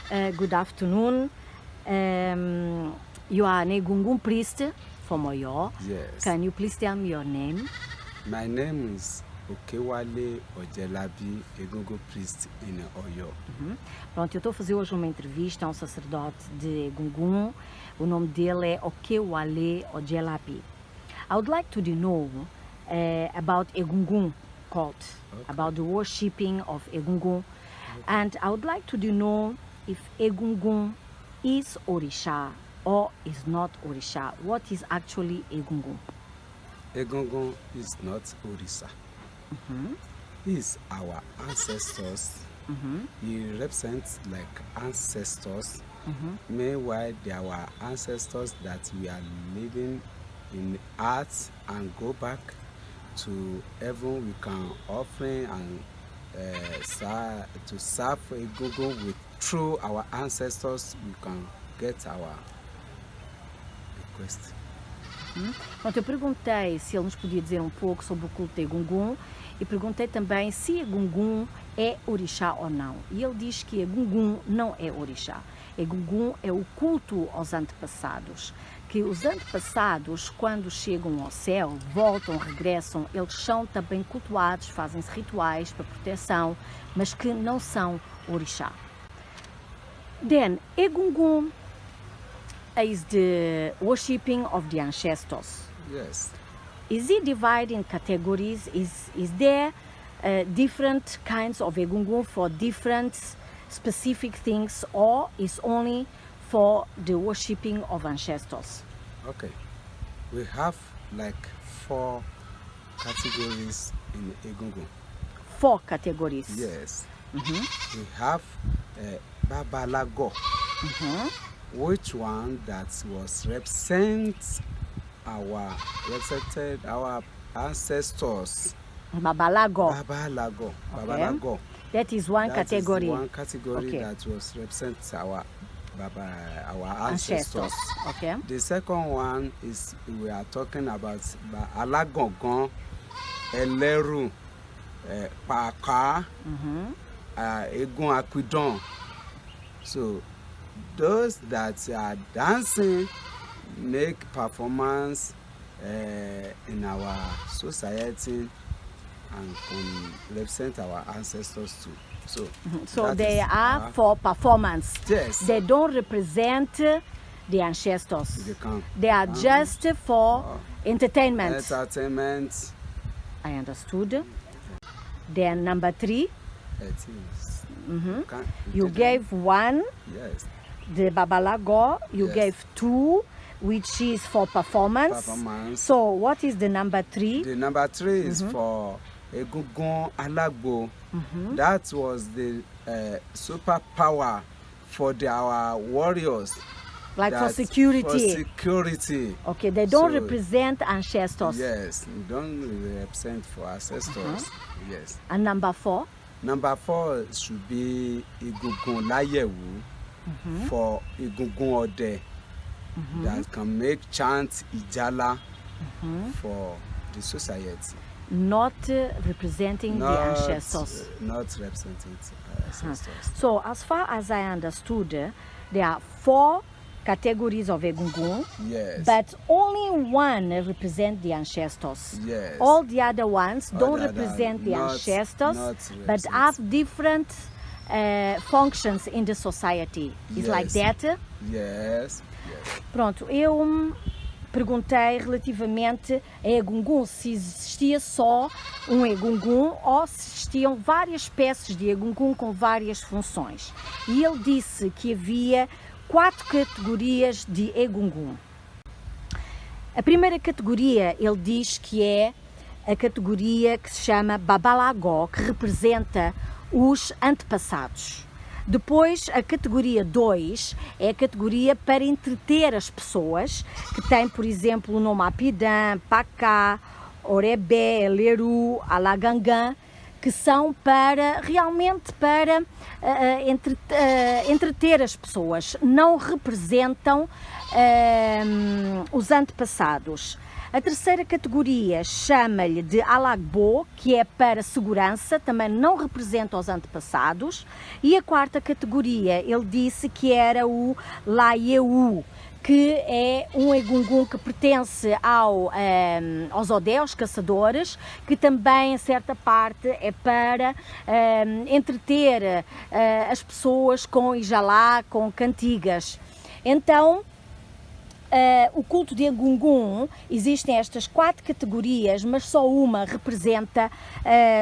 Good afternoon. You are an Egungun priest from Oyo. Yes. Can you please tell me your name? My name is Okewale Ojelabi, Egungun priest in Oyo. Pronto, eu estou a fazer hoje uma entrevista a um sacerdote de Egungun. O nome dele é Okewale Ojelabi. I would like to know about Egungun cult, about the worshipping of Egungun. And I would like to know if Egungun is Orisa or is not Orisa. What is actually Egungun? Egungun is not Orisa. He's our ancestors. He represents like ancestors. Meanwhile, they are our ancestors that we are living in earth and go back to heaven. We can offering and to serve Egungun with through our ancestors. We can get our request. Pronto, eu perguntei se ele nos podia dizer um pouco sobre o culto de Egungun e perguntei também se Egungun é orixá ou não. E ele diz que Egungun não é orixá. Egungun é o culto aos antepassados. Que os antepassados, quando chegam ao céu, voltam, regressam, eles são também cultuados, fazem-se rituais para proteção, mas que não são orixá. Then, Egungun is the worshipping of the ancestors. Yes. Is it divided in categories? Is there different kinds of Egungun for different specific things, or is only for the worshipping of ancestors? Okay. We have like 4 categories in Egungun. 4 categories. Yes. We have Babalago. Which one that was represented our ancestors. Babalago. Babalago. Okay. Babalago. That is one category. Is one category that was represent our ancestors. Okay. The second one is we are talking about Alagongon, Eleru, Paka, Egun Akudon. So those that are dancing make performance in our society and can represent our ancestors too. So they are for performance. Yes. They don't represent the ancestors. They are just for entertainment. Entertainment. I understood. Then number 3. It is. You gave 1. Yes. The Babalago. You gave 2, which is for performance. So what is the number 3? The number 3 is for Egungun Alagbo. That was the superpower for our warriors. Like for security. For security. Okay, they don't represent ancestors. Yes, they don't represent for ancestors. Yes. And number 4? Number 4 should be Egungun Layewu for Egungun Ode. That can make chant Ijala for the society. Not representing the ancestors. Not representing ancestors. So as far as I understood, there are 4 categories of Egungun, but only 1 represents the ancestors. Yes. All the other ones don't represent the ancestors, but have different functions in the society. It's like that? Yes. Pronto, eu perguntei relativamente a Egungun, se existia só um Egungun ou se existiam várias espécies de Egungun com várias funções. E ele disse que havia 4 categorias de Egungun. A primeira categoria, ele diz que é a categoria que se chama Babalagó, que representa os antepassados. Depois, a categoria 2 é a categoria para entreter as pessoas, que tem, por exemplo, o nome Apidã, Pacá, Orebé, Leru, Alagangan, que são realmente para entreter as pessoas. Não representam os antepassados. A terceira categoria chama-lhe de Alagbo, que é para segurança, também não representa os antepassados. E a quarta categoria, ele disse que era o Laieu, que é um Egungun que pertence aos Odé, aos caçadores, que também, em certa parte, é para entreter as pessoas com Ojalá, com cantigas. Então, o culto de Egungun, existem estas 4 categorias, mas só uma representa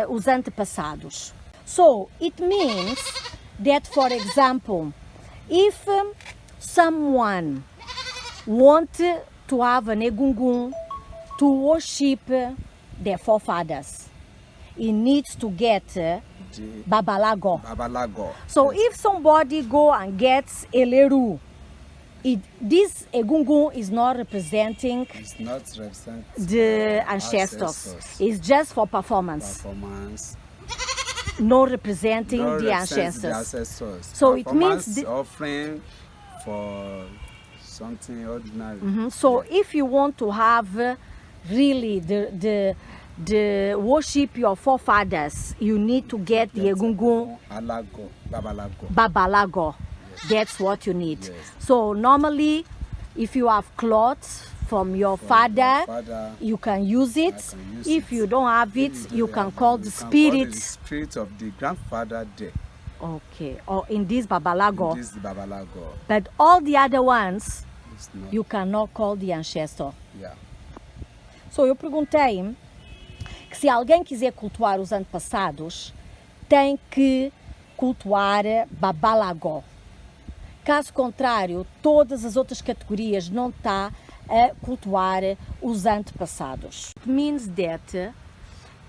os antepassados. So, it means that, for example, if someone want to have an Egungun to worship their forefathers, he needs to get Babalago. Babalago. So if somebody go and gets Eleru, this Egungun is not representing the ancestors. It's just for performance. Not representing the ancestors. So it means offering for something ordinary. So if you want to have really the worship your forefathers, you need to get the Egungun Babalago. That's what you need. Yes. So normally, if you have clothes from your father, you can use it. If you don't have it, you can call the spirit. The spirit of the grandfather there. Okay, or in this Babalago. In this Babalago. But all the other ones, you cannot call the ancestor. Yeah. So eu perguntei que se alguém quiser cultuar os antepassados, tem que cultuar Babalago. Caso contrário, todas as outras categorias não está a cultuar os antepassados. It means that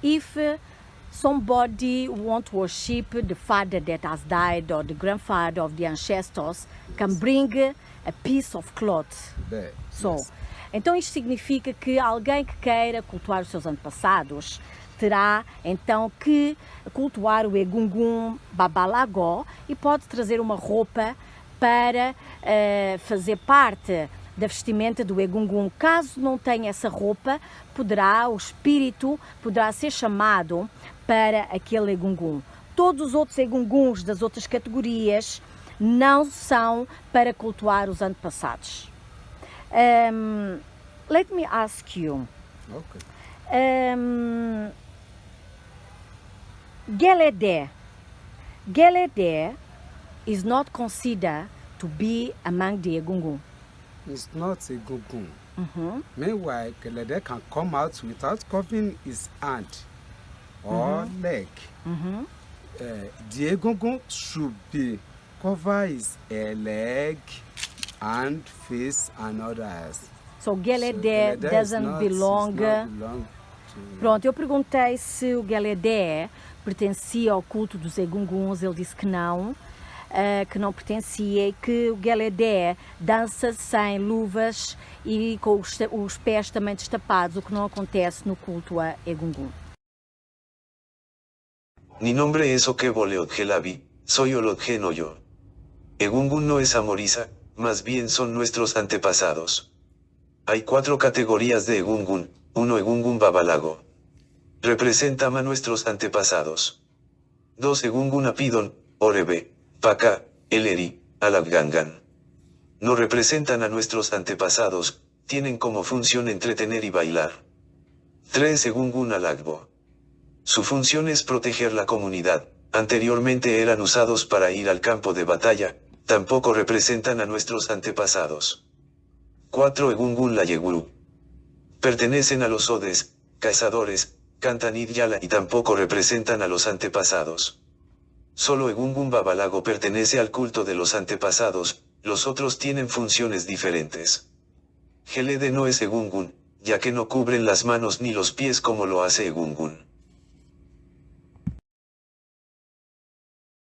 if somebody want to worship the father that has died or the grandfather of the ancestors, can bring a piece of cloth. There. So, Yes. Então isto significa que alguém que queira cultuar os seus antepassados terá então que cultuar o Egungun Babalago e pode trazer uma roupa para fazer parte da vestimenta do Egungun. Caso não tenha essa roupa, o espírito poderá ser chamado para aquele Egungun. Todos os outros Egunguns das outras categorias não são para cultuar os antepassados. Let me ask you. Okay. Geledé is not considered to be among the Egungun. It's not a Egungun. Meanwhile, Gelede can come out without covering his hand or leg. The Egungun should be cover his leg, hand, face, and others. So Geledé doesn't belong. Pronto, eu perguntei se o Geledé pertencia ao culto dos Egunguns, ele disse que não pertencia e que o Geledé dança sem luvas e com os pés também destapados, o que não acontece no culto a Egungun. Mi nombre es Okewale Ojelabi, soy Olodgeno yo. Egungun no es Orisa, más bien son nuestros antepasados. Hay 4 categorías de Egungun, 1 Egungun Babalago. Representan a nuestros antepasados. 2 Egungun Apidon, Orebe, Paka, Eleri, Alaafin. No representan a nuestros antepasados, tienen como función entretener y bailar. 3 Egungun Alagbo. Su función es proteger la comunidad, anteriormente eran usados para ir al campo de batalla, tampoco representan a nuestros antepasados. 4 Egungun Layeguru. Pertenecen a los Odes, cazadores, cantan Idyala y tampoco representan a los antepasados. Solo Egungun Babalago pertenece al culto de los antepasados, los otros tienen funciones diferentes. Gelede no es Egungun, ya que no cubren las manos ni los pies como lo hace Egungun.